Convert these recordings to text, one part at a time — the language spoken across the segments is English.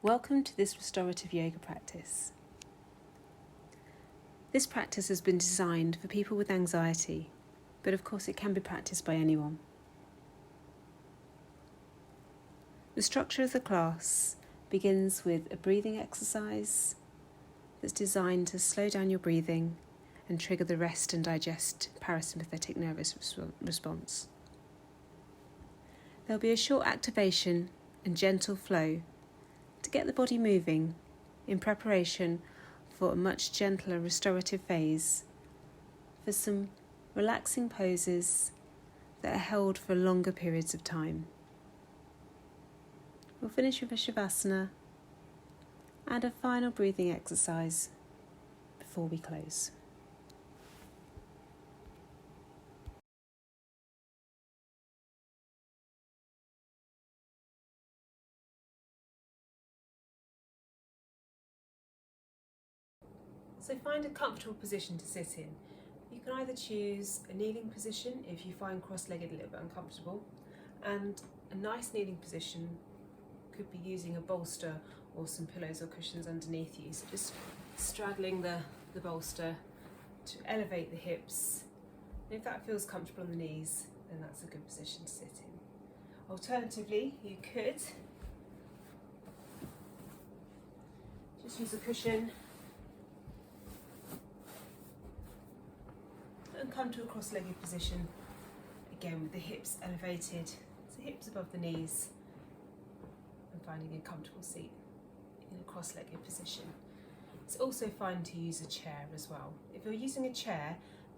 Welcome to this restorative yoga practice. This practice has been designed for people with anxiety, but of course it can be practiced by anyone. The structure of the class begins with a breathing exercise that's designed to slow down your breathing and trigger the rest and digest parasympathetic nervous response. There'll be a short activation and gentle flow to get the body moving in preparation for a much gentler restorative phase, for some relaxing poses that are held for longer periods of time. We'll finish with a shavasana and a final breathing exercise before we close. So find a comfortable position to sit in. You can either choose a kneeling position if you find cross-legged a little bit uncomfortable, and a nice kneeling position could be using a bolster or some pillows or cushions underneath you. So just straddling the bolster to elevate the hips. And if that feels comfortable on the knees, then that's a good position to sit in. Alternatively, you could just use a cushion and come to a cross-legged position, again with the hips elevated, so hips above the knees, and finding a comfortable seat in a cross-legged position. It's also fine to use a chair as well. If you're using a chair,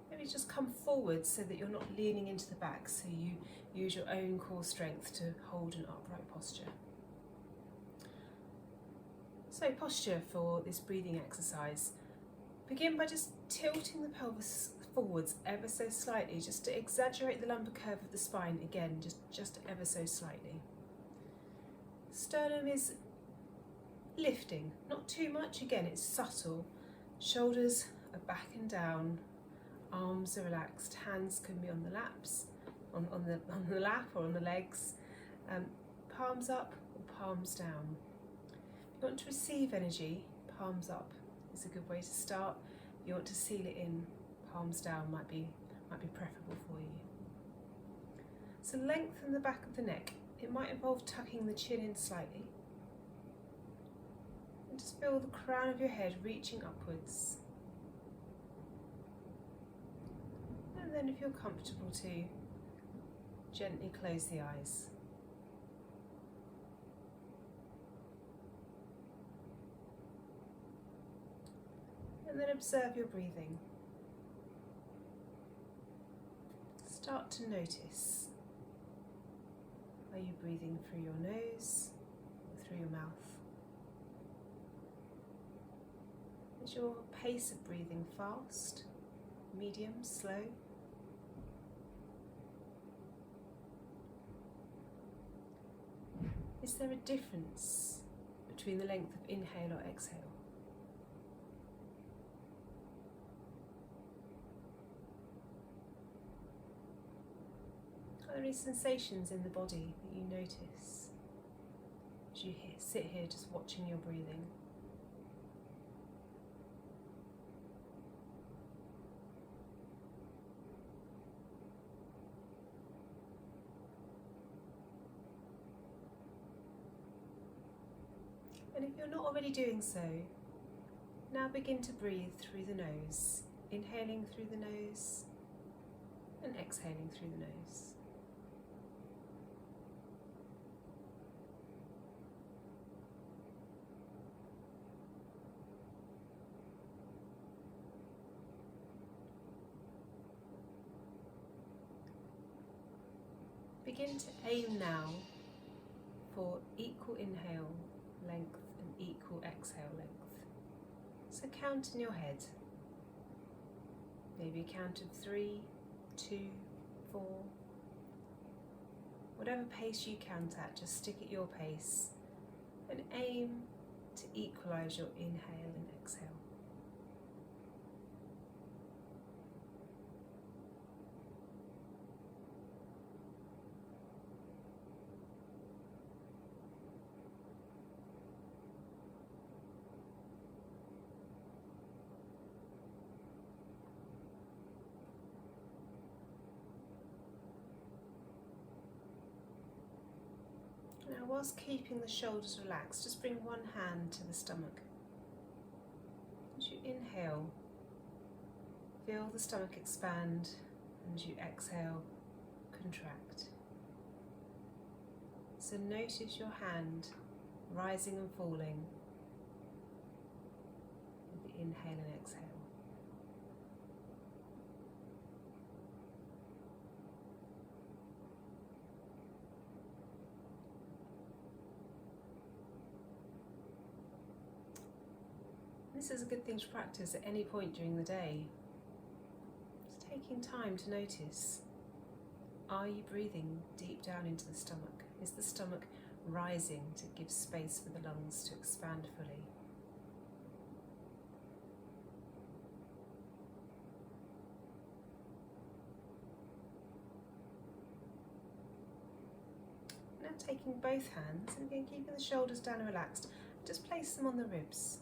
maybe just come forward so that you're not leaning into the back, so you use your own core strength to hold an upright posture. So posture for this breathing exercise. Begin by just tilting the pelvis forwards ever so slightly, just to exaggerate the lumbar curve of the spine, again, just ever so slightly. Sternum is lifting, not too much, again, it's subtle. Shoulders are back and down, arms are relaxed, hands can be on the laps, on the lap or on the legs, palms up or palms down. If you want to receive energy, palms up is a good way to start. If you want to seal it in, palms down might be preferable for you. So lengthen the back of the neck. It might involve tucking the chin in slightly. And just feel the crown of your head reaching upwards. And then if you're comfortable to, gently close the eyes. And then observe your breathing. Start to notice. Are you breathing through your nose or through your mouth? Is your pace of breathing fast, medium, slow? Is there a difference between the length of inhale or exhale? Are there any sensations in the body that you notice as you sit here just watching your breathing? And if you're not already doing so, now begin to breathe through the nose, inhaling through the nose and exhaling through the nose. Begin to aim now for equal inhale length and equal exhale length. So count in your head. Maybe a count of 3, 2, 4. Whatever pace you count at, just stick at your pace and aim to equalise your inhale and exhale. whilst keeping the shoulders relaxed, just bring one hand to the stomach. As you inhale, feel the stomach expand, and as you exhale, contract. So notice your hand rising and falling with the inhale and exhale. This is a good thing to practice at any point during the day. Just taking time to notice. Are you breathing deep down into the stomach? Is the stomach rising to give space for the lungs to expand fully? Now taking both hands and again keeping the shoulders down and relaxed, just place them on the ribs.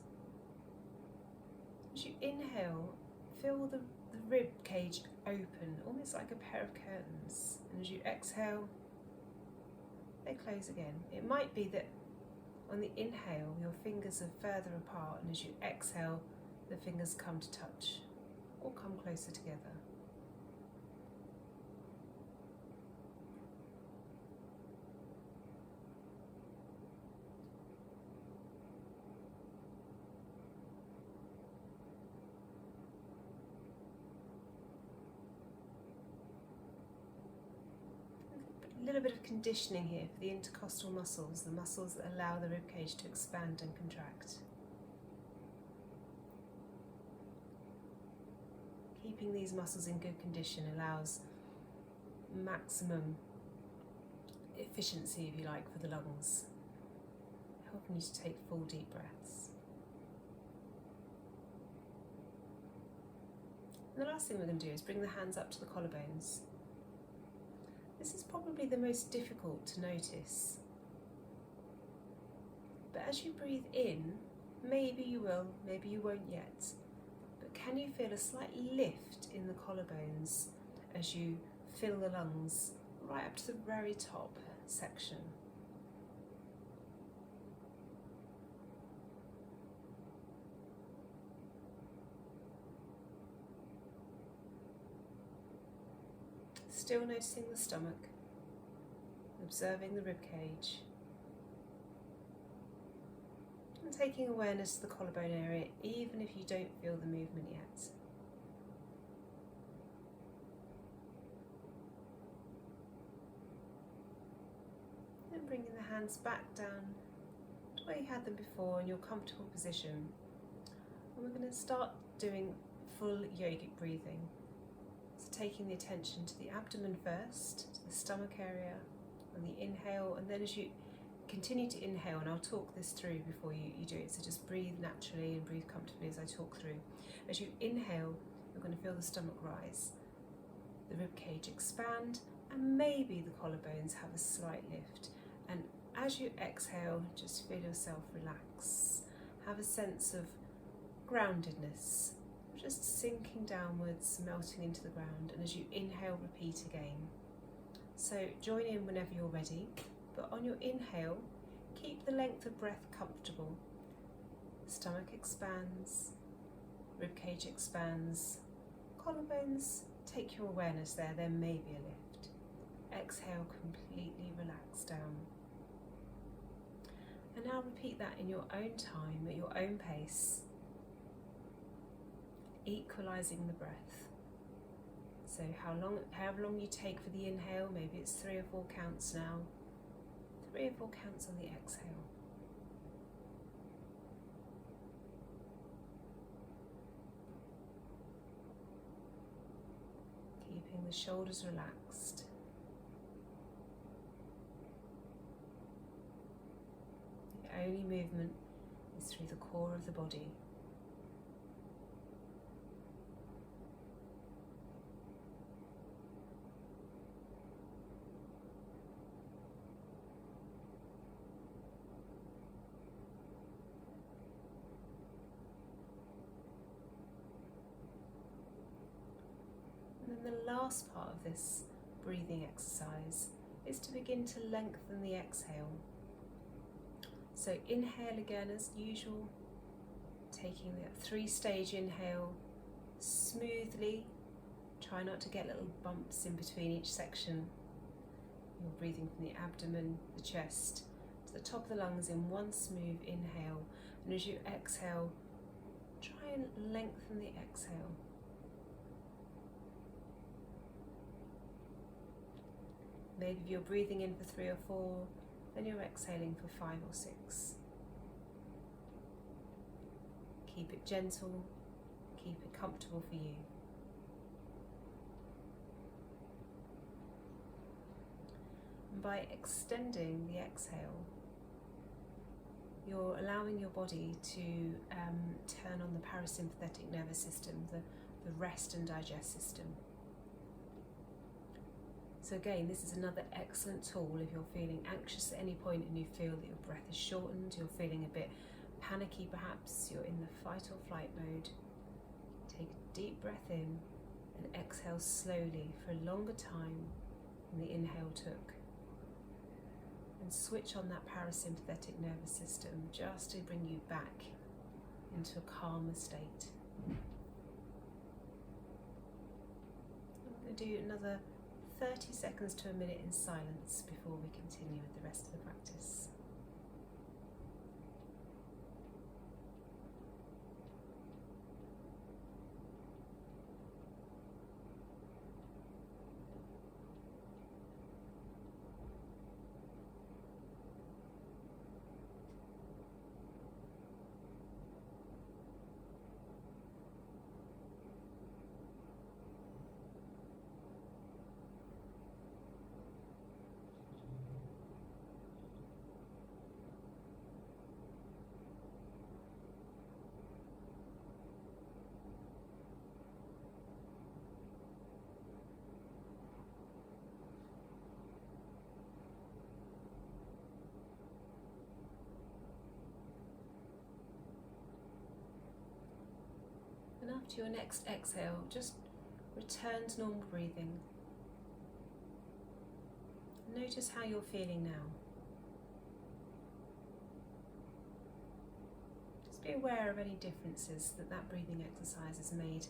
As you inhale, feel the rib cage open, almost like a pair of curtains. And as you exhale, they close again. It might be that on the inhale, your fingers are further apart, and as you exhale, the fingers come to touch or come closer together. A little bit of conditioning here for the intercostal muscles, the muscles that allow the ribcage to expand and contract. Keeping these muscles in good condition allows maximum efficiency, if you like, for the lungs, helping you to take full deep breaths. And the last thing we're going to do is bring the hands up to the collarbones. This is probably the most difficult to notice. But as you breathe in, maybe you will, maybe you won't yet. But can you feel a slight lift in the collarbones as you fill the lungs right up to the very top section? Still noticing the stomach, observing the ribcage, and taking awareness to the collarbone area, even if you don't feel the movement yet. Then bringing the hands back down to where you had them before in your comfortable position. And we're going to start doing full yogic breathing. Taking the attention to the abdomen first, to the stomach area, and the inhale, and then as you continue to inhale, and I'll talk this through before you do it, so just breathe naturally and breathe comfortably as I talk through. As you inhale, you're going to feel the stomach rise, the rib cage expand, and maybe the collarbones have a slight lift. And as you exhale, just feel yourself relax. Have a sense of groundedness, just sinking downwards, melting into the ground, and as you inhale, repeat again. So join in whenever you're ready, but on your inhale, keep the length of breath comfortable. Stomach expands, ribcage expands, collarbones, take your awareness there may be a lift. Exhale, completely relax down. And now repeat that in your own time, at your own pace, equalising the breath. So however long you take for the inhale, maybe it's 3 or 4 counts now, 3 or 4 counts on the exhale. Keeping the shoulders relaxed. The only movement is through the core of the body. And then the last part of this breathing exercise is to begin to lengthen the exhale. So inhale again as usual, taking that 3-stage inhale smoothly. Try not to get little bumps in between each section. You're breathing from the abdomen, the chest, to the top of the lungs in one smooth inhale. And as you exhale, try and lengthen the exhale. Maybe if you're breathing in for 3 or 4, then you're exhaling for 5 or 6. Keep it gentle, keep it comfortable for you. And by extending the exhale, you're allowing your body to turn on the parasympathetic nervous system, the rest and digest system. So again, this is another excellent tool if you're feeling anxious at any point and you feel that your breath is shortened, you're feeling a bit panicky perhaps, you're in the fight or flight mode. Take a deep breath in and exhale slowly for a longer time than the inhale took. And switch on that parasympathetic nervous system just to bring you back into a calmer state. I'm going to do another 30 seconds to a minute in silence before we continue with the rest of the practice. And after your next exhale, just return to normal breathing. Notice how you're feeling now. Just be aware of any differences that breathing exercise has made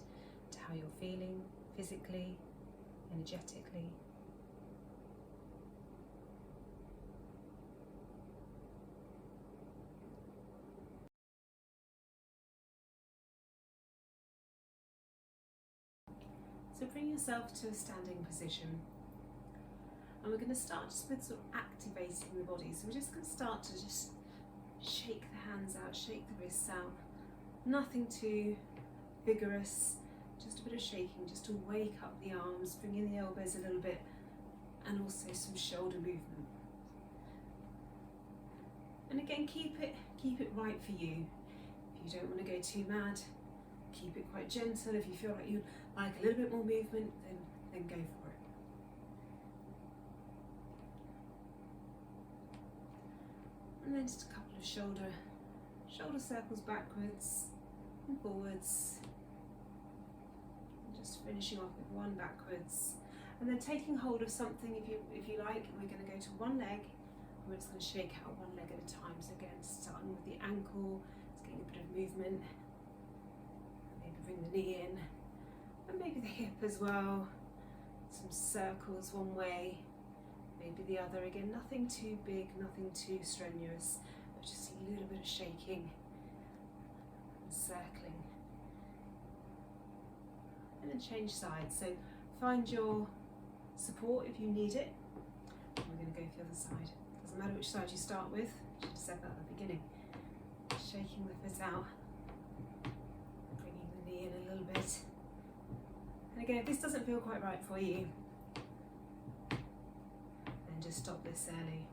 to how you're feeling physically, energetically. So bring yourself to a standing position. And we're going to start just with sort of activating the body. So we're just going to start to just shake the hands out, shake the wrists out. Nothing too vigorous, just a bit of shaking, just to wake up the arms, bring in the elbows a little bit, and also some shoulder movement. And again, keep it right for you. If you don't want to go too mad, keep it quite gentle. If you feel like you like a little bit more movement, then go for it. And then just a couple of shoulder circles backwards and forwards. And just finishing off with one backwards. And then taking hold of something, if you like, we're going to go to one leg. We're just going to shake out one leg at a time. So again, starting with the ankle, it's getting a bit of movement. Maybe bring the knee in, and maybe the hip as well. Some circles one way, maybe the other. Again, nothing too big, nothing too strenuous, but just a little bit of shaking and circling. And then change sides. So find your support if you need it. And we're going to go for the other side. Doesn't matter which side you start with. I should have said that at the beginning. Shaking the foot out, bringing the knee in a little bit. And again, if this doesn't feel quite right for you, then just stop this early.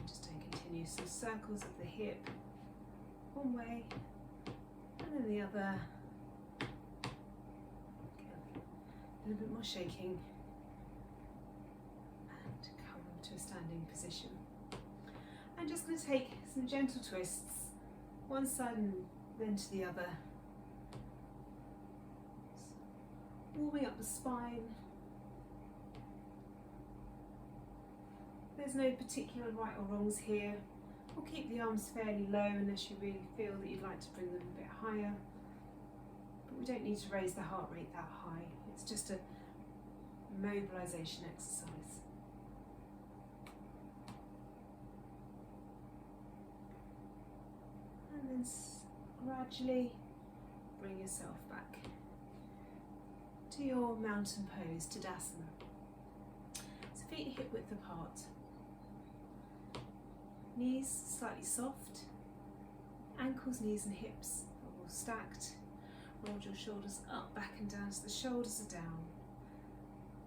Just don't continue. Some circles of the hip, one way, and then the other. Okay. A little bit more shaking, and come to a standing position. I'm just going to take some gentle twists, one side and then to the other. Warming up the spine. There's no particular right or wrongs here. We'll keep the arms fairly low unless you really feel that you'd like to bring them a bit higher. But we don't need to raise the heart rate that high. It's just a mobilisation exercise. And then gradually bring yourself back to your mountain pose, Tadasana. So feet hip width apart. Knees slightly soft. Ankles, knees and hips are all stacked. Roll your shoulders up, back and down so the shoulders are down.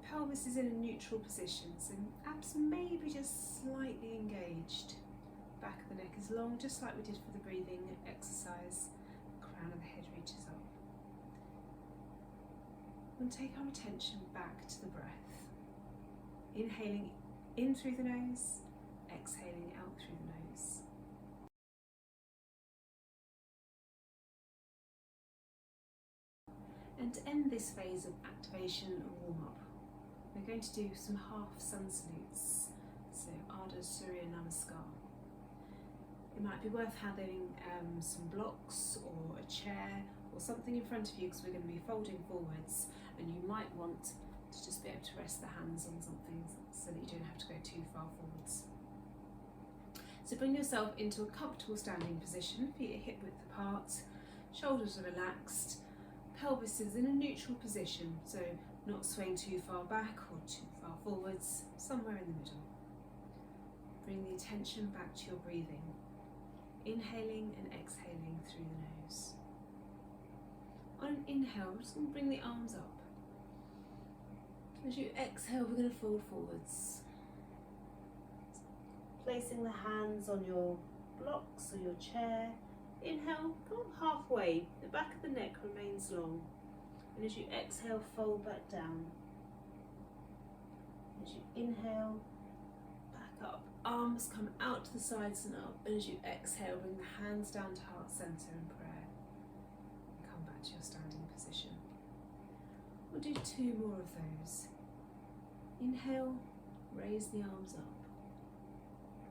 Pelvis is in a neutral position, so abs may be just slightly engaged. Back of the neck is long, just like we did for the breathing exercise. The crown of the head reaches up. We'll take our attention back to the breath. Inhaling in through the nose, exhaling out through the nose. And to end this phase of activation and warm-up, we're going to do some half sun salutes, so Ardha Surya Namaskar. It might be worth having some blocks or a chair or something in front of you, because we're going to be folding forwards, and you might want to just be able to rest the hands on something so that you don't have to go too far forwards. So bring yourself into a comfortable standing position, feet are hip width apart, shoulders are relaxed, pelvis is in a neutral position, so not swaying too far back or too far forwards, somewhere in the middle. Bring the attention back to your breathing, inhaling and exhaling through the nose. On an inhale, we're just going to bring the arms up. As you exhale, we're going to fold forwards. Placing the hands on your blocks or your chair. Inhale, come up halfway, the back of the neck remains long. And as you exhale, fold back down. As you inhale, back up, arms come out to the sides and up. And as you exhale, bring the hands down to heart centre in prayer. And come back to your standing position. We'll do 2 more of those. Inhale, raise the arms up.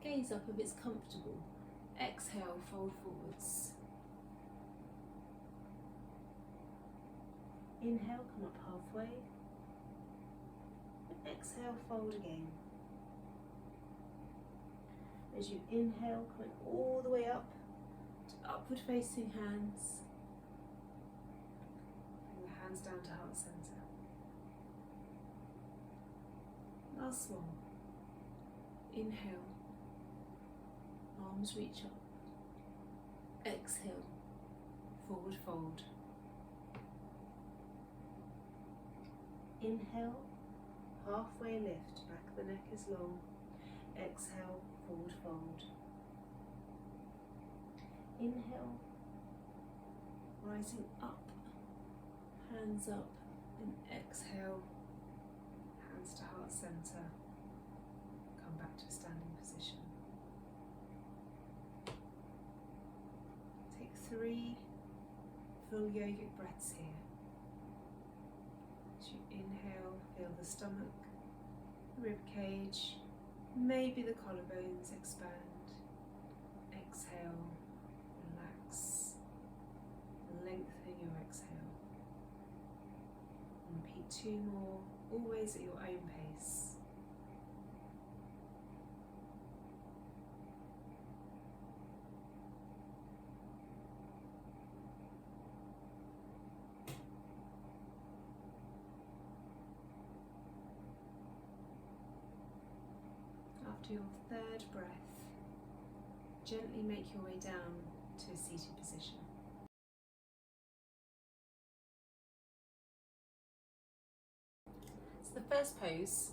Gaze up if it's comfortable. Exhale, fold forwards. Inhale, come up halfway. And exhale, fold again. As you inhale, coming all the way up to upward facing hands. Bring the hands down to heart centre. Last one. Inhale. Arms reach up. Exhale. Forward fold. Inhale. Halfway lift. Back of the neck is long. Exhale. Forward fold. Inhale. Rising up. Hands up. And exhale. Hands to heart centre. Come back to a standing position. Take 3 full yogic breaths here. As you inhale, feel the stomach, the rib cage, maybe the collarbones expand. Exhale, relax, lengthen your exhale. And repeat 2 more, always at your own pace. After your 3rd breath, gently make your way down to a seated position. So the first pose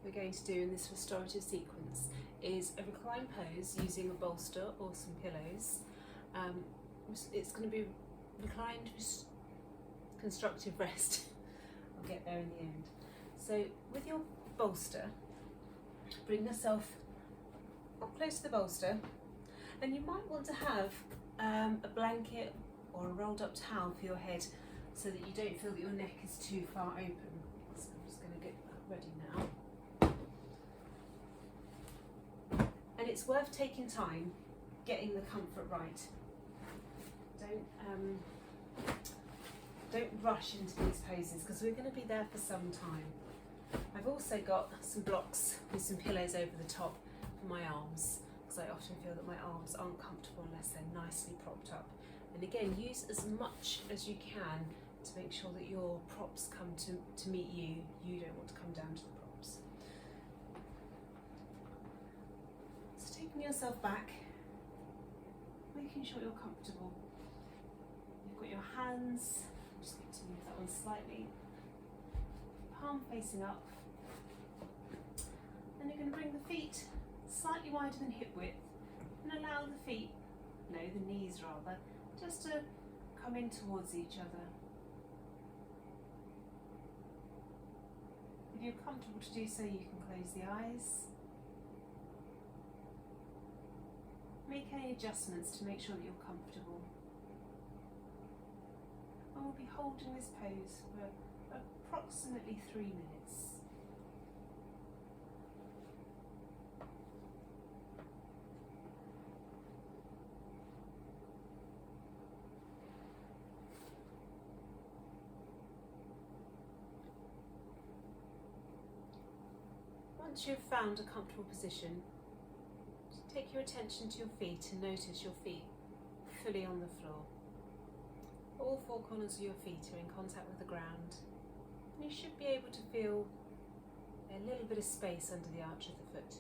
we're going to do in this restorative sequence is a recline pose using a bolster or some pillows. It's going to be reclined constructive rest. I'll get there in the end. So with your bolster, bring yourself up close to the bolster, and you might want to have a blanket or a rolled up towel for your head so that you don't feel that your neck is too far open. So I'm just going to get that ready now. And it's worth taking time getting the comfort right. Don't rush into these poses because we're going to be there for some time. I've also got some blocks with some pillows over the top for my arms, because I often feel that my arms aren't comfortable unless they're nicely propped up. And again, use as much as you can to make sure that your props come to meet you. You don't want to come down to the props. So taking yourself back, making sure you're comfortable. You've got your hands, I'm just going to move that one slightly, palm facing up. Then you're going to bring the feet slightly wider than hip width and allow the feet, no, the knees rather, just to come in towards each other. If you're comfortable to do so, you can close the eyes. Make any adjustments to make sure that you're comfortable. And we'll be holding this pose for approximately 3 minutes. Once you've found a comfortable position, take your attention to your feet and notice your feet fully on the floor. All 4 corners of your feet are in contact with the ground. And you should be able to feel a little bit of space under the arch of the foot.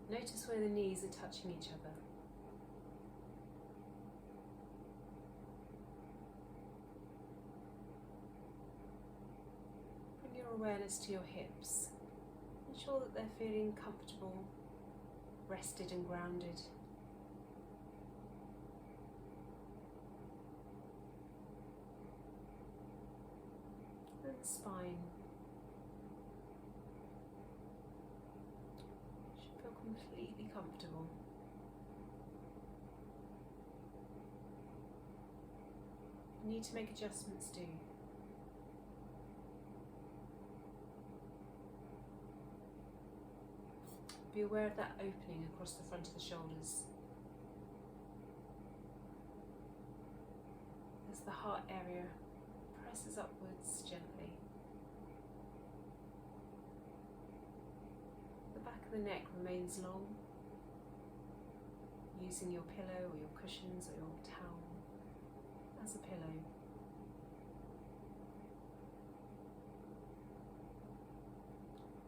Notice where the knees are touching each other. Bring your awareness to your hips. Ensure that they're feeling comfortable, rested and grounded. And the spine should feel completely comfortable. If you need to make adjustments, do. Be aware of that opening across the front of the shoulders. As the heart area presses upwards gently. The back of the neck remains long, using your pillow or your cushions or your towel as a pillow.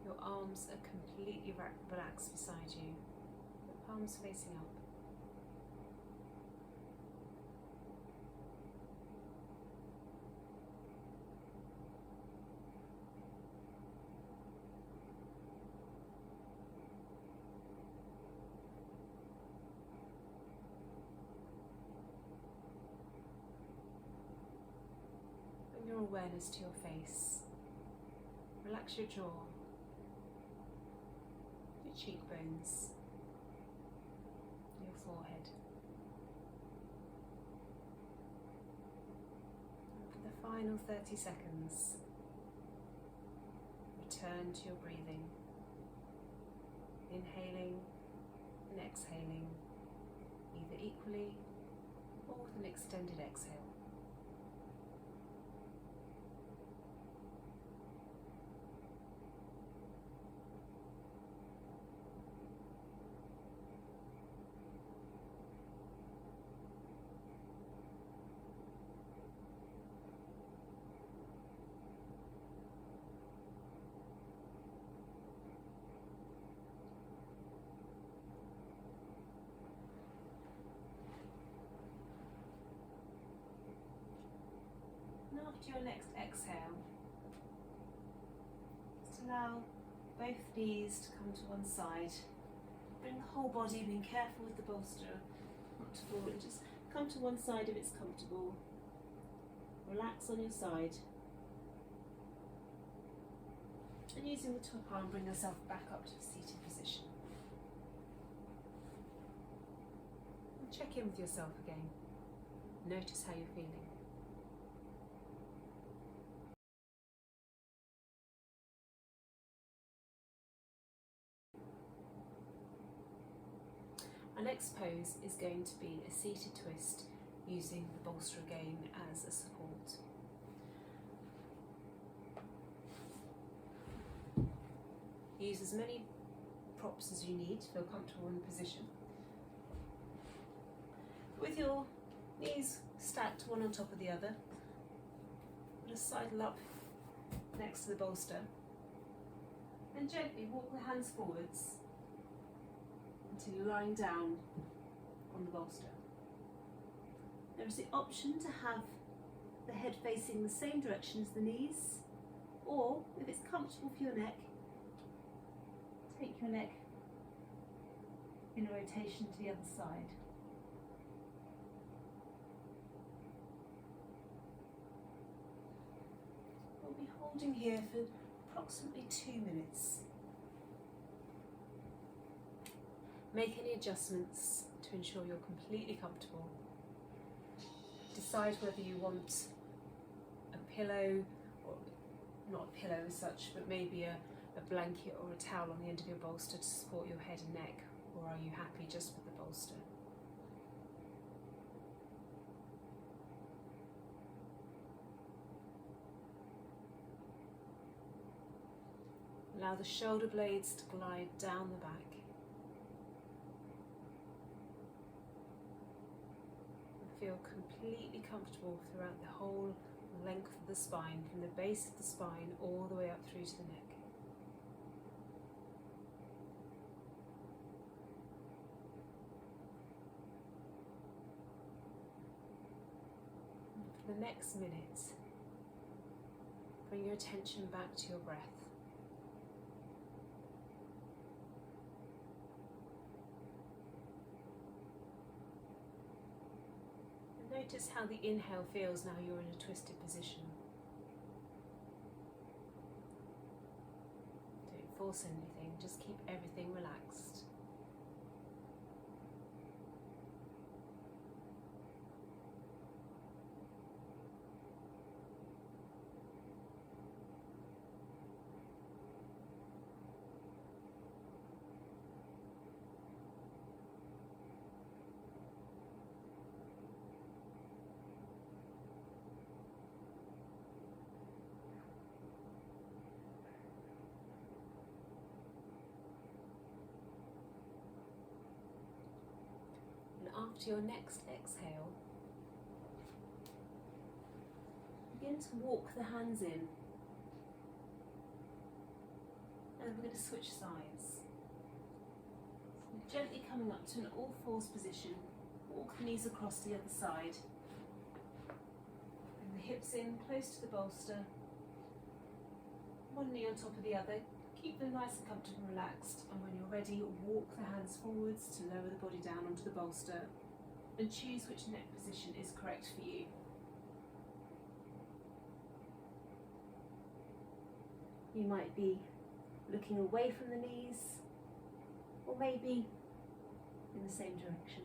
Your arms are completely relaxed beside you, the palms facing up. Bring your awareness to your face. Relax your jaw, your cheekbones, your forehead. And for the final 30 seconds, return to your breathing, inhaling and exhaling, either equally or with an extended exhale. After your next exhale, just allow both knees to come to one side. Bring the whole body, being careful with the bolster not to fall, and just come to one side if it's comfortable. Relax on your side. And using the top arm, bring yourself back up to a seated position. And check in with yourself again. Notice how you're feeling. Our next pose is going to be a seated twist using the bolster again as a support. Use as many props as you need to feel comfortable in the position. With your knees stacked one on top of the other, just sidle up next to the bolster and gently walk the hands forwards until you're lying down on the bolster. There is the option to have the head facing the same direction as the knees, or if it's comfortable for your neck, take your neck in a rotation to the other side. We'll be holding here for approximately 2 minutes. Make any adjustments to ensure you're completely comfortable. Decide whether you want a pillow, or not a pillow as such, but maybe a blanket or a towel on the end of your bolster to support your head and neck, or are you happy just with the bolster? Allow the shoulder blades to glide down the back. Feel completely comfortable throughout the whole length of the spine, from the base of the spine all the way up through to the neck. And for the next minute, bring your attention back to your breath. Notice how the inhale feels now you're in a twisted position. Don't force anything, just keep everything relaxed. After your next exhale, begin to walk the hands in, and then we're going to switch sides. So gently coming up to an all-fours position, walk the knees across to the other side, bring the hips in close to the bolster, one knee on top of the other. Keep them nice and comfortable and relaxed, and when you're ready, walk the hands forwards to lower the body down onto the bolster and choose which neck position is correct for you. You might be looking away from the knees, or maybe in the same direction.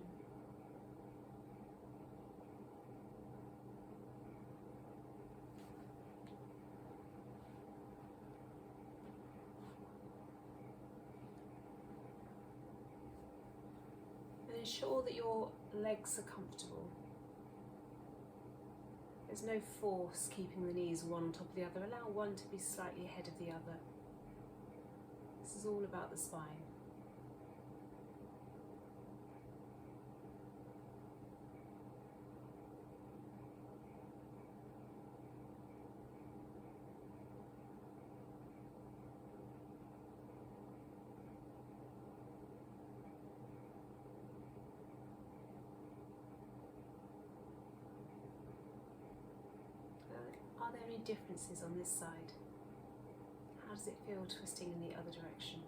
Ensure that your legs are comfortable. There's no force keeping the knees one on top of the other. Allow one to be slightly ahead of the other. This is all about the spine. Are there any differences on this side? How does it feel twisting in the other direction?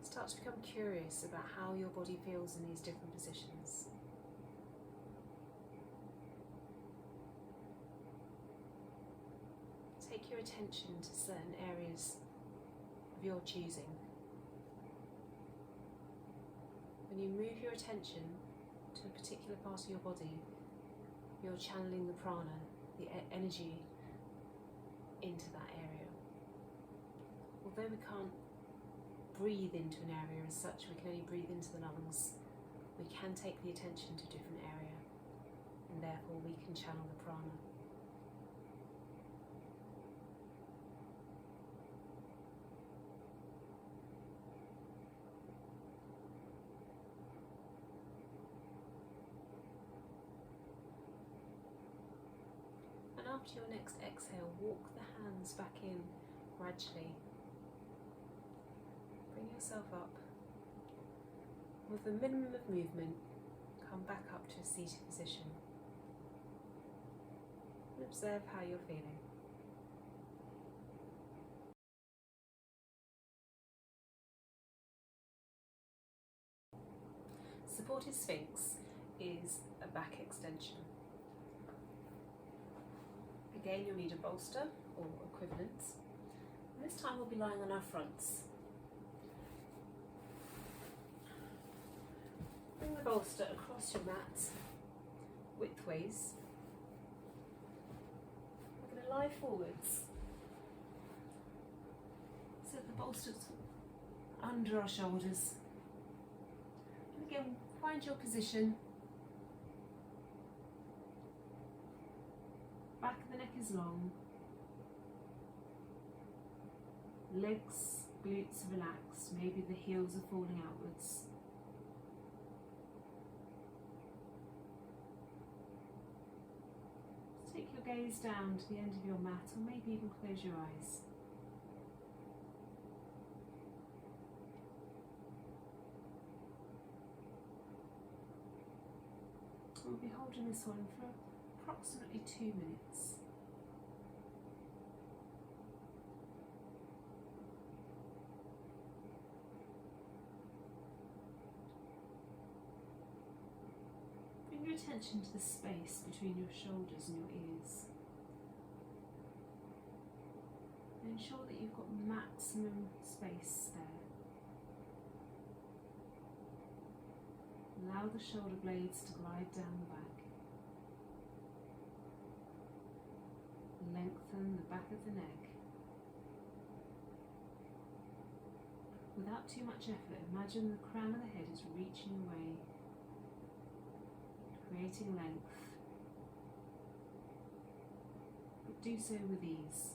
Start to become curious about how your body feels in these different positions. Take your attention to certain areas of your choosing. When you move your attention to a particular part of your body, you're channeling the prana, the energy, into that area. although we can't breathe into an area as such, we can only breathe into the lungs, we can take the attention to a different area, and therefore we can channel the prana. And after your next exhale, walk the hands back in gradually. Bring yourself up. With a minimum of movement, come back up to a seated position. And observe how you're feeling. Supported Sphinx is a back extension. Again, you'll need a bolster or equivalent. And this time we'll be lying on our fronts. Bring the bolster across your mat, widthways. We're going to lie forwards, so the bolster's under our shoulders. And again, find your position. Back of the neck is long. Legs, glutes are relaxed. Maybe the heels are falling outwards. Take your gaze down to the end of your mat, or maybe even close your eyes. We'll be holding this one for approximately 2 minutes. Bring your attention to the space between your shoulders and your ears. And ensure that you've got maximum space there. Allow the shoulder blades to glide down the back. Lengthen the back of the neck. Without too much effort, imagine the crown of the head is reaching away, creating length, but do so with ease.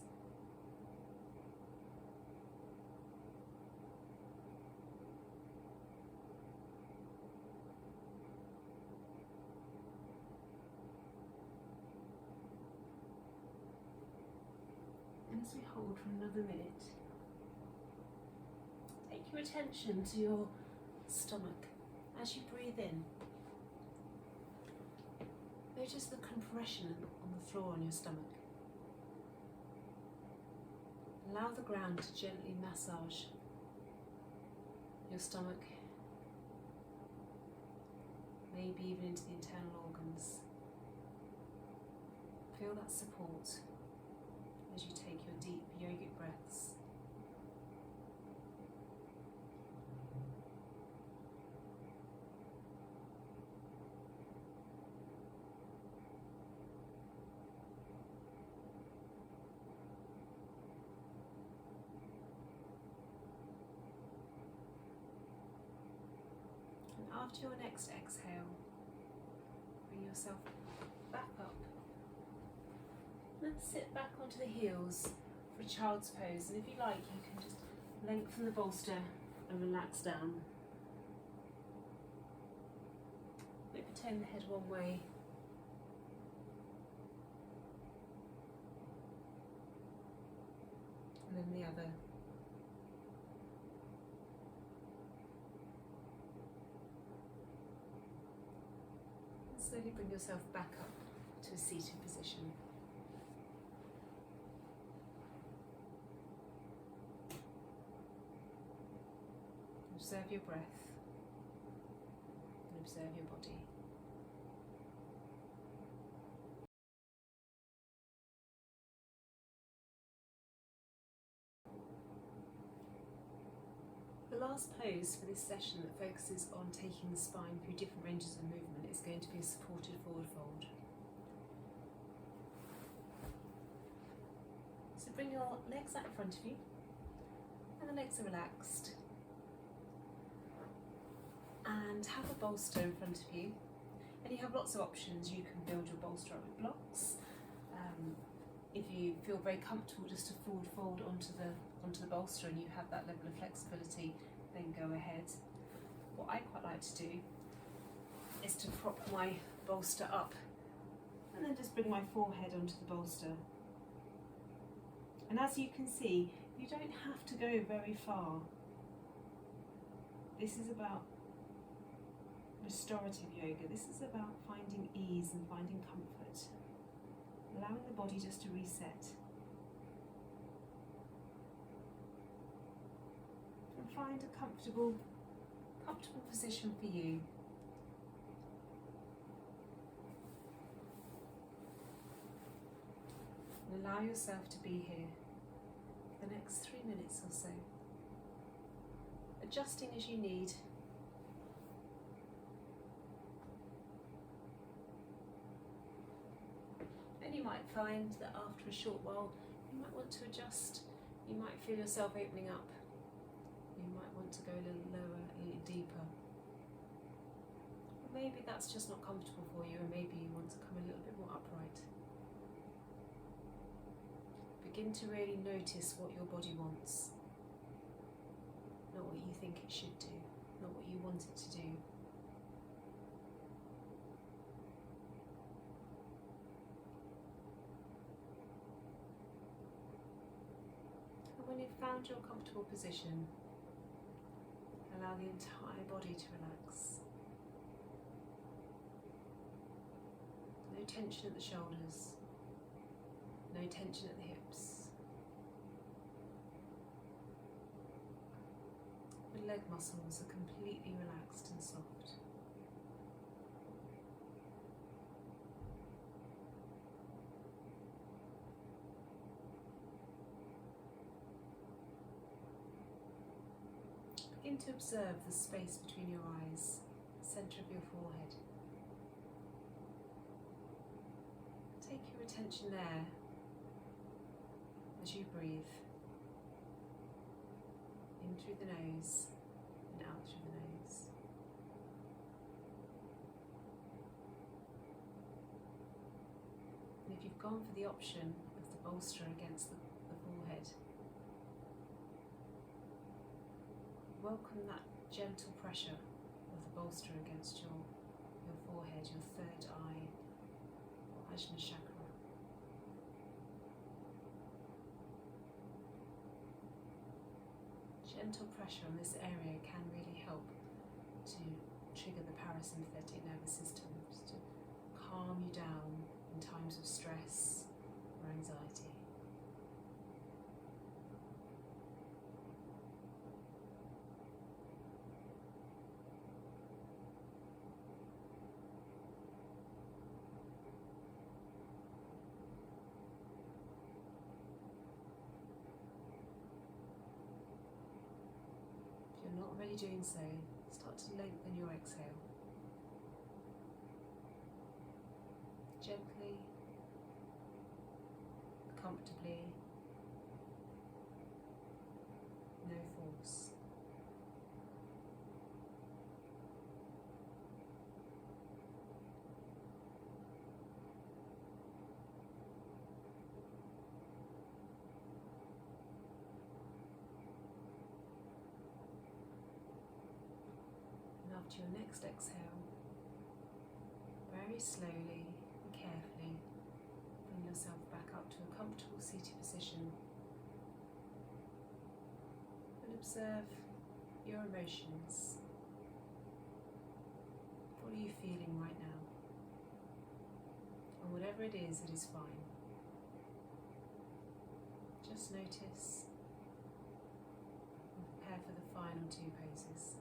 And as we hold for another minute, take your attention to your stomach as you breathe in. Notice the compression on the floor on your stomach. Allow the ground to gently massage your stomach, maybe even into the internal organs. Feel that support as you take your deep yogic breaths. And after your next exhale, bring yourself back up. Then sit back onto the heels for a child's pose, and if you like, you can just lengthen the bolster and relax down. Maybe turn the head one way, and then the other. And slowly bring yourself back up to a seated position. Observe your breath and observe your body. The last pose for this session that focuses on taking the spine through different ranges of movement is going to be a supported forward fold. So bring your legs out in front of you, and the legs are relaxed. And have a bolster in front of you, and you have lots of options. You can build your bolster up with blocks. If you feel very comfortable just to forward fold onto the bolster and you have that level of flexibility, then go ahead. What I quite like to do is to prop my bolster up and then just bring my forehead onto the bolster. And as you can see, you don't have to go very far. This is about restorative yoga. This is about finding ease and finding comfort, allowing the body just to reset and find a comfortable position for you. And allow yourself to be here for the next 3 minutes or so, adjusting as you need. And you might find that after a short while you might want to adjust. You might feel yourself opening up. You might want to go a little lower, a little deeper. Or maybe that's just not comfortable for you, and maybe you want to come a little bit more upright. Begin to really notice what your body wants, not what you think it should do, not what you want it to do. And when you've found your comfortable position, allow the entire body to relax. No tension at the shoulders, no tension at the hips. The leg muscles are completely relaxed and soft. Begin to observe the space between your eyes, the centre of your forehead. Take your attention there as you breathe, in through the nose and out through the nose. And if you've gone for the option of the bolster against the forehead, welcome that gentle pressure of the bolster against your forehead, your third eye, or Ajna chakra. Gentle pressure on this area can really help to trigger the parasympathetic nervous system, just to calm you down in times of stress or anxiety. Not already doing so, start to lengthen your exhale. Gently, comfortably, no force. After your next exhale, very slowly and carefully bring yourself back up to a comfortable seated position and observe your emotions. What are you feeling right now? And whatever it is fine. Just notice and prepare for the final 2 poses.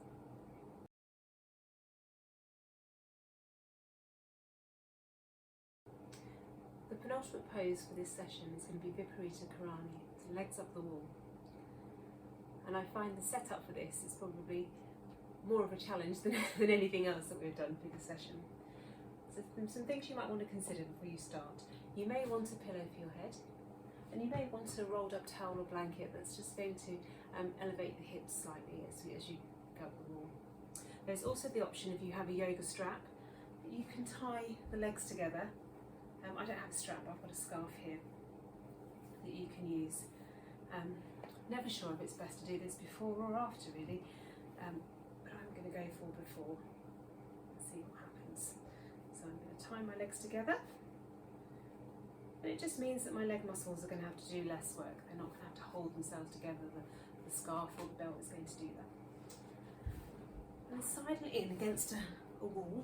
The penultimate pose for this session is going to be Viparita Karani, so legs up the wall. And I find the setup for this is probably more of a challenge than anything else that we've done through the session. So some things you might want to consider before you start. You may want a pillow for your head, And you may want a rolled up towel or blanket that's just going to elevate the hips slightly as you go up the wall. There's also the option, if you have a yoga strap, that you can tie the legs together. I don't have a strap, I've got a scarf here that you can use. Never sure if it's best to do this before or after really, but I'm going to go for before and see what happens. So I'm going to tie my legs together, and it just means that my leg muscles are going to have to do less work. They're not going to have to hold themselves together. The scarf or the belt is going to do that. And sidle in against a wall.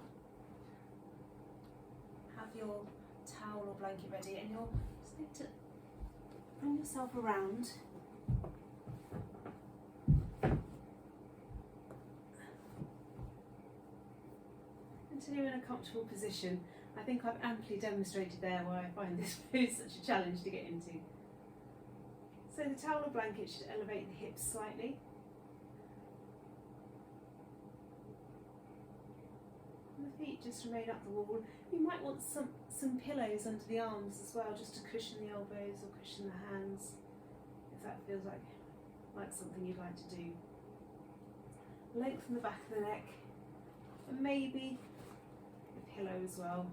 Have your towel or blanket ready, and you're just going to bring yourself around. Until you're in a comfortable position. I think I've amply demonstrated there why I find this pose such a challenge to get into. So the towel or blanket should elevate the hips slightly. And the feet just remain up the wall. You might want some pillows under the arms as well, just to cushion the elbows or cushion the hands, if that feels like something you'd like to do. Lengthen the back of the neck, and maybe a pillow as well.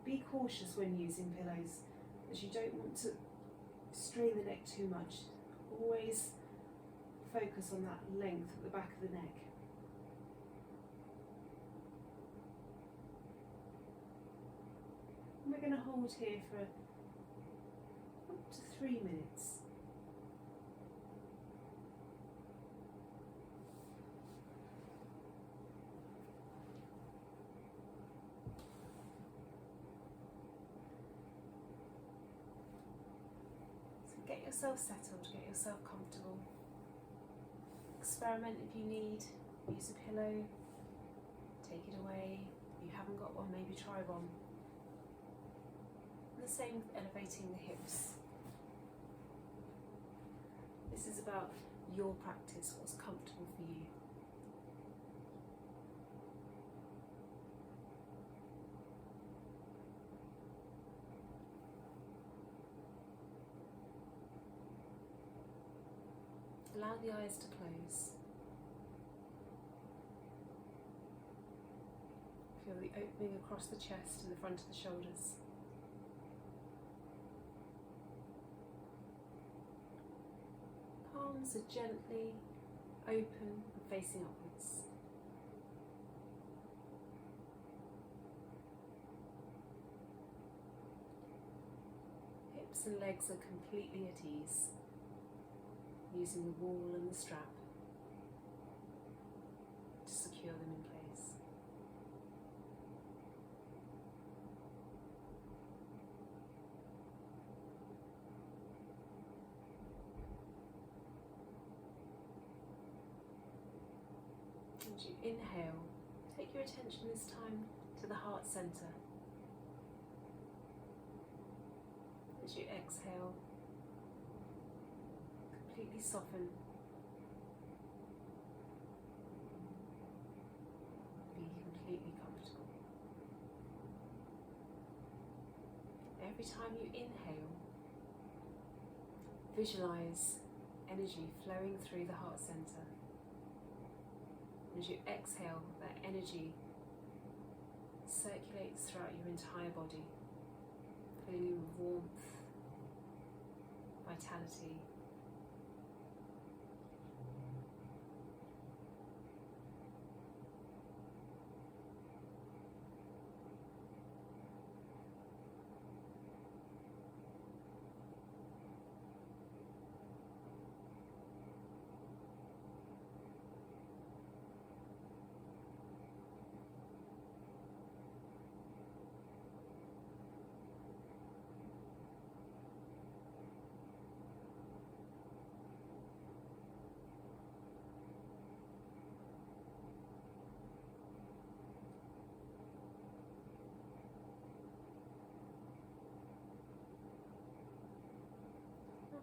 Be cautious when using pillows, as you don't want to strain the neck too much. Always focus on that length at the back of the neck. And we're going to hold here for up to 3 minutes. Get yourself settled, get yourself comfortable. Experiment if you need. Use a pillow, take it away. If you haven't got one, maybe try one. And the same with elevating the hips. This is about your practice, what's comfortable for you. Allow the eyes to close. Feel the opening across the chest and the front of the shoulders. Palms are gently open and facing upwards. Hips and legs are completely at ease, using the wall and the strap to secure them in place. As you inhale, take your attention this time to the heart center. As you exhale, completely soften. Be completely comfortable. Every time you inhale, visualize energy flowing through the heart center. As you exhale, that energy circulates throughout your entire body, filling you with warmth, vitality.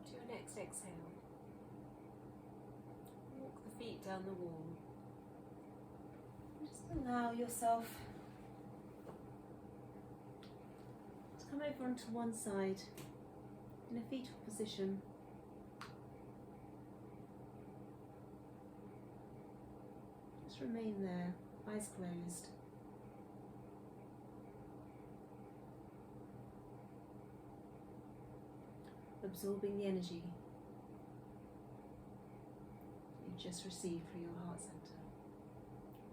To your next exhale, walk the feet down the wall. Just allow yourself to come come over onto one side in a fetal position. Just remain there, eyes closed. Absorbing the energy you've just received through your heart center,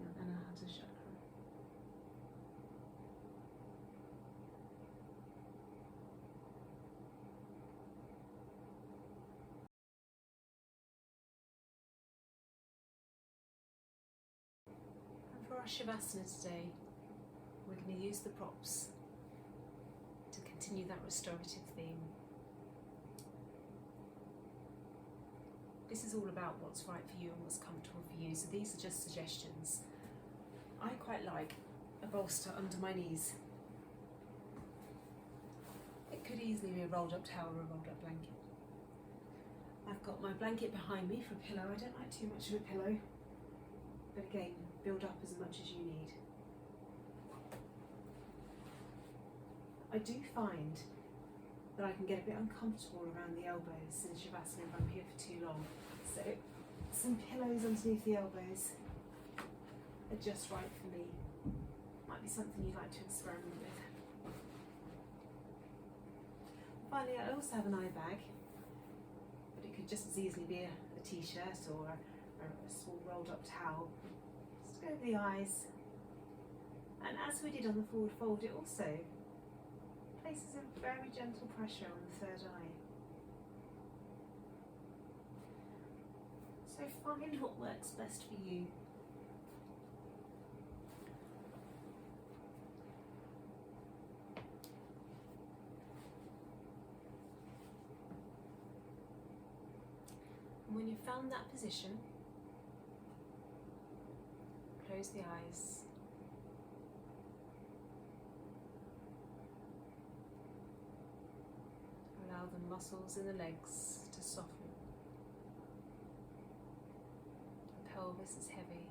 your Anahata chakra. And for our Shavasana today, we're going to use the props to continue that restorative theme. This is all about what's right for you and what's comfortable for you, so these are just suggestions. I quite like a bolster under my knees. It could easily be a rolled up towel or a rolled up blanket. I've got my blanket behind me for a pillow. I don't like too much of a pillow, but again, build up as much as you need. I do find that I can get a bit uncomfortable around the elbows in Shavasana if I'm here for too long. So some pillows underneath the elbows are just right for me. Might be something you'd like to experiment with. Finally, I also have an eye bag, but it could just as easily be a t-shirt or a small rolled up towel. Just go over the eyes. And as we did on the forward fold, it also places a very gentle pressure on the third eye. So find what works best for you. And when you've found that position, close the eyes. Allow the muscles in the legs to soften. The pelvis is heavy.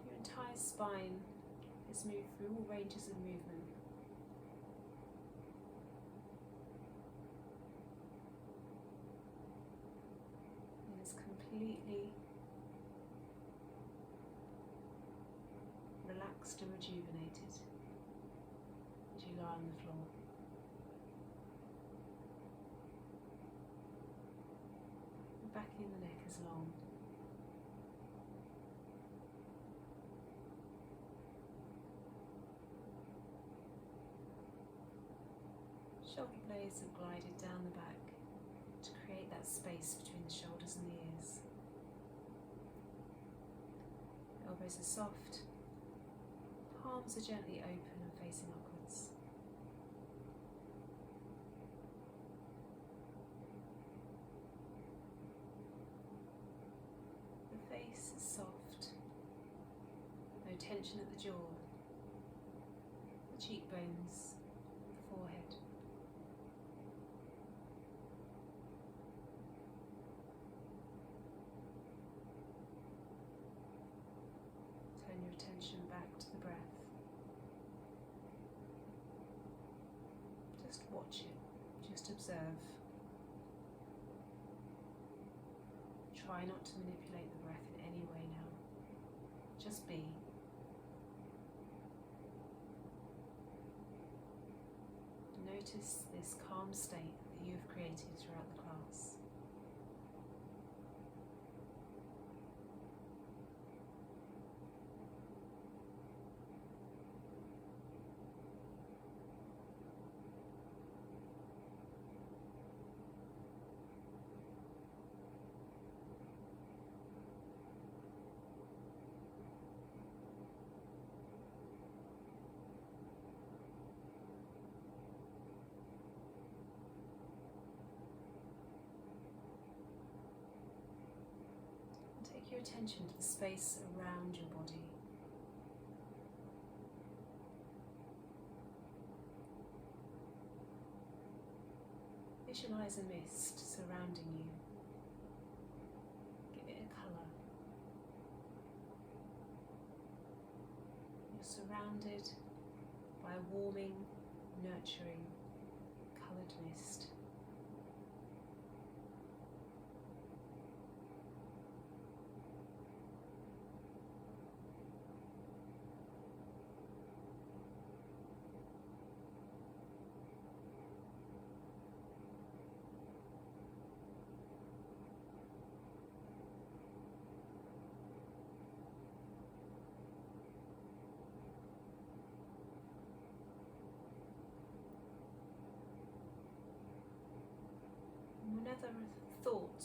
Your entire spine is moved through all ranges of movement. And is completely relaxed and rejuvenated as you lie on the floor. The back of the neck is long. Shoulder blades have glided down the back to create that space between the shoulders and the ears. The elbows are soft. Palms are gently open and facing upwards. The face is soft, no tension at the jaw, the cheekbones, the forehead. Turn your attention back to the breath. Just watch it, just observe. Try not to manipulate the breath in any way now. Just be. Notice this calm state that you have created throughout the class. Take your attention to the space around your body. Visualize a mist surrounding you. Give it a colour. surrounded by a warming, nurturing, coloured mist. Whenever a thought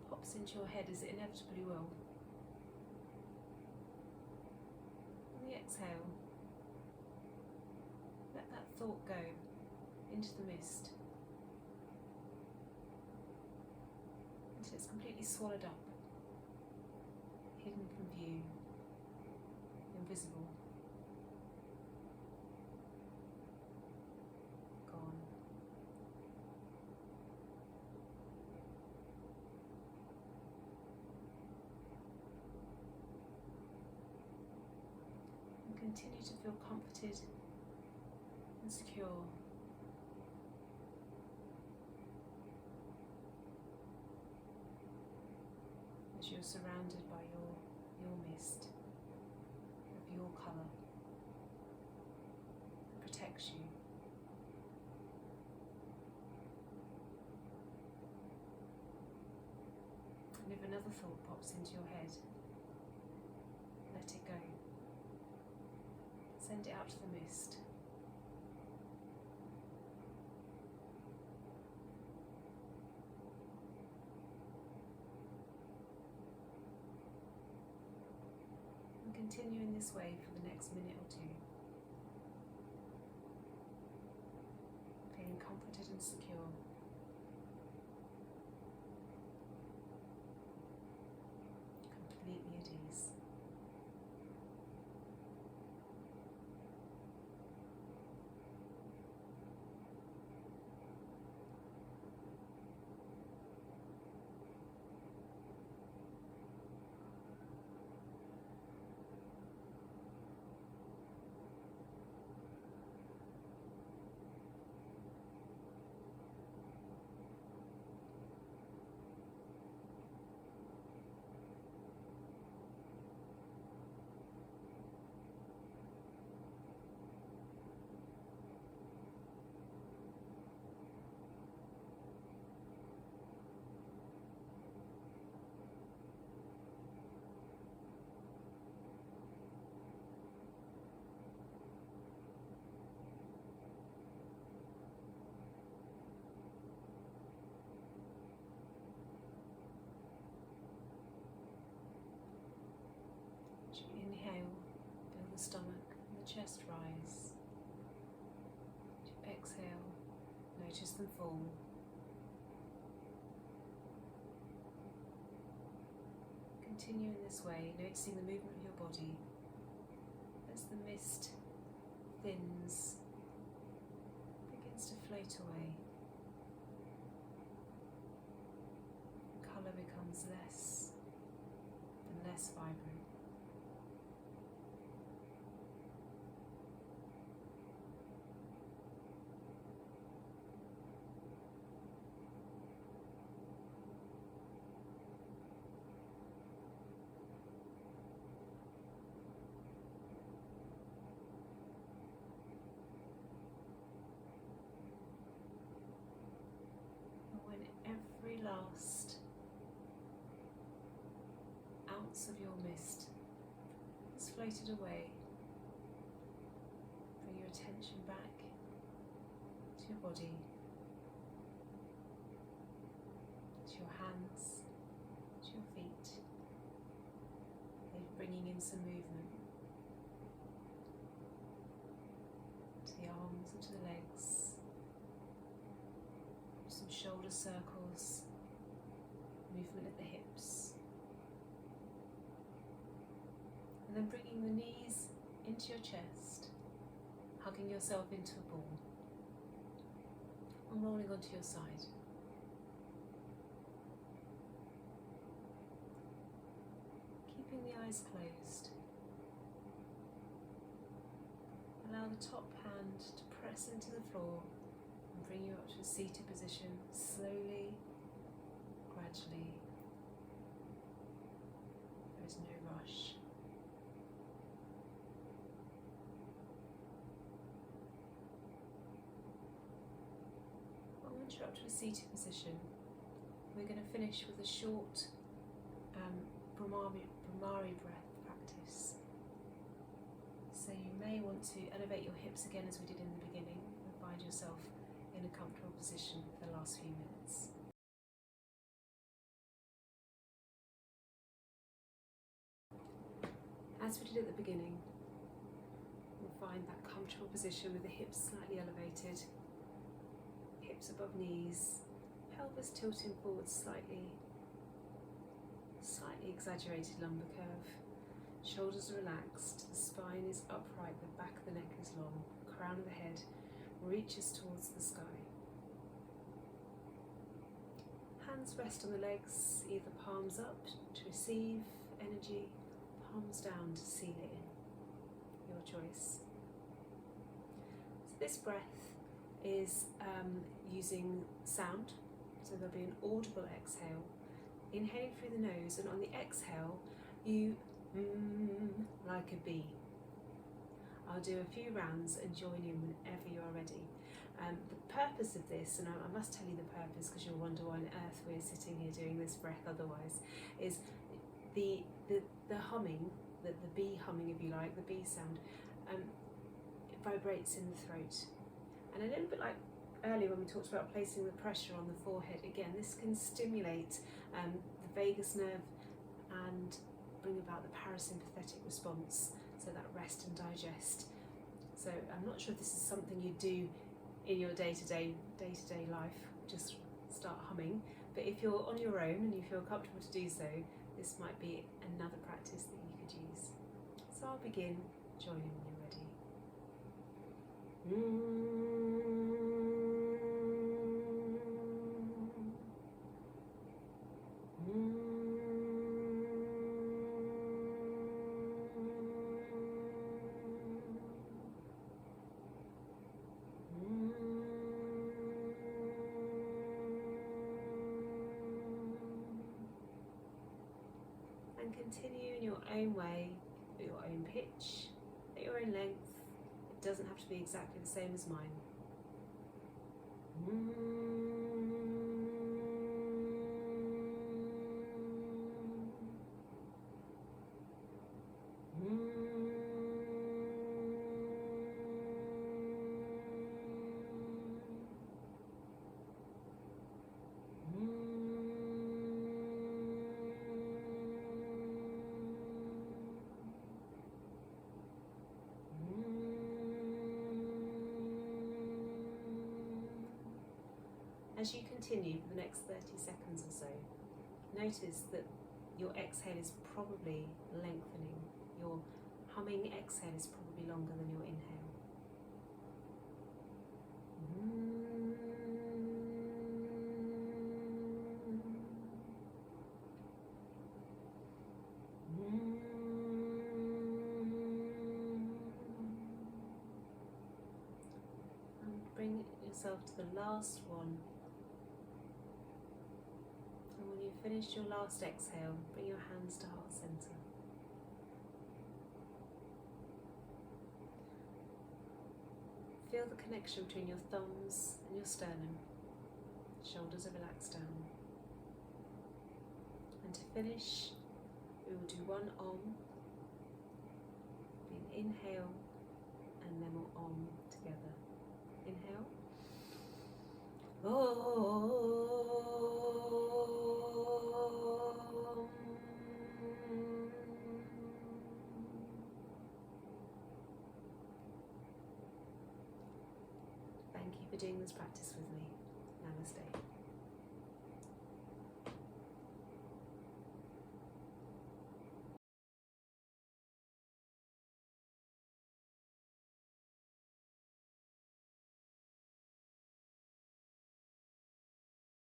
pops into your head, as it inevitably will, on the exhale, let that thought go into the mist until it's completely swallowed up, hidden from view, invisible, gone. Continue to feel comforted and secure. As you're surrounded by your mist of your colour that protects you. And if another thought pops into your head, let it go. Send it out to the mist. And continue in this way for the next minute or two, feeling comforted and secure. Completely at ease. As you inhale, feel the stomach and the chest rise. As you exhale, notice them fall. Continue in this way, noticing the movement of your body as the mist thins, begins to float away. The colour becomes less and less vibrant. Every last ounce of your mist has floated away. Bring your attention back to your body, to your hands, to your feet. Maybe bringing in some movement to the arms and to the legs. Some shoulder circles, movement at the hips, and then bringing the knees into your chest, hugging yourself into a ball and rolling onto your side. Keeping the eyes closed, the top hand to press into the floor and bring you up to a seated position, slowly, gradually. There is no rush. Once you're up to a seated position, we're going to finish with a short Brahmari breath practice. So you may want to elevate your hips again as we did in the beginning and find yourself in a comfortable position for the last few minutes. As we did at the beginning, we'll find that comfortable position with the hips slightly elevated, hips above knees, pelvis tilting forward slightly exaggerated lumbar curve, shoulders are relaxed, the spine is upright, the back of the neck is long, crown of the head reaches towards the sky. Hands rest on the legs, either palms up to receive energy, palms down to seal it in, your choice. So this breath is using sound, so there'll be an audible exhale, inhaling through the nose, and on the exhale you like a bee. I'll do a few rounds and join in whenever you're ready. The purpose of this, and I must tell you the purpose because you'll wonder why on earth we're sitting here doing this breath otherwise, is the humming, the bee humming if you like, the bee sound, it vibrates in the throat. And a little bit like earlier when we talked about placing the pressure on the forehead, again this can stimulate the vagus nerve and bring about the parasympathetic response, so that rest and digest. So I'm not sure if this is something you do in your day-to-day life, just start humming, but if you're on your own and you feel comfortable to do so, this might be another practice that you could use. So I'll begin, join in when you're ready. And continue in your own way, at your own pitch, at your own length. It doesn't have to be exactly the same as mine. As you continue for the next 30 seconds or so, notice that your exhale is probably lengthening. Your humming exhale is probably longer than your inhale. And bring yourself to the last one. And when you've finished your last exhale, bring your hands to heart center. Feel the connection between your thumbs and your sternum. Shoulders are relaxed down. And to finish, we will do one Om, be an inhale, and then we'll Om together. Inhale. Om. Thank you for doing this practice with me. Namaste.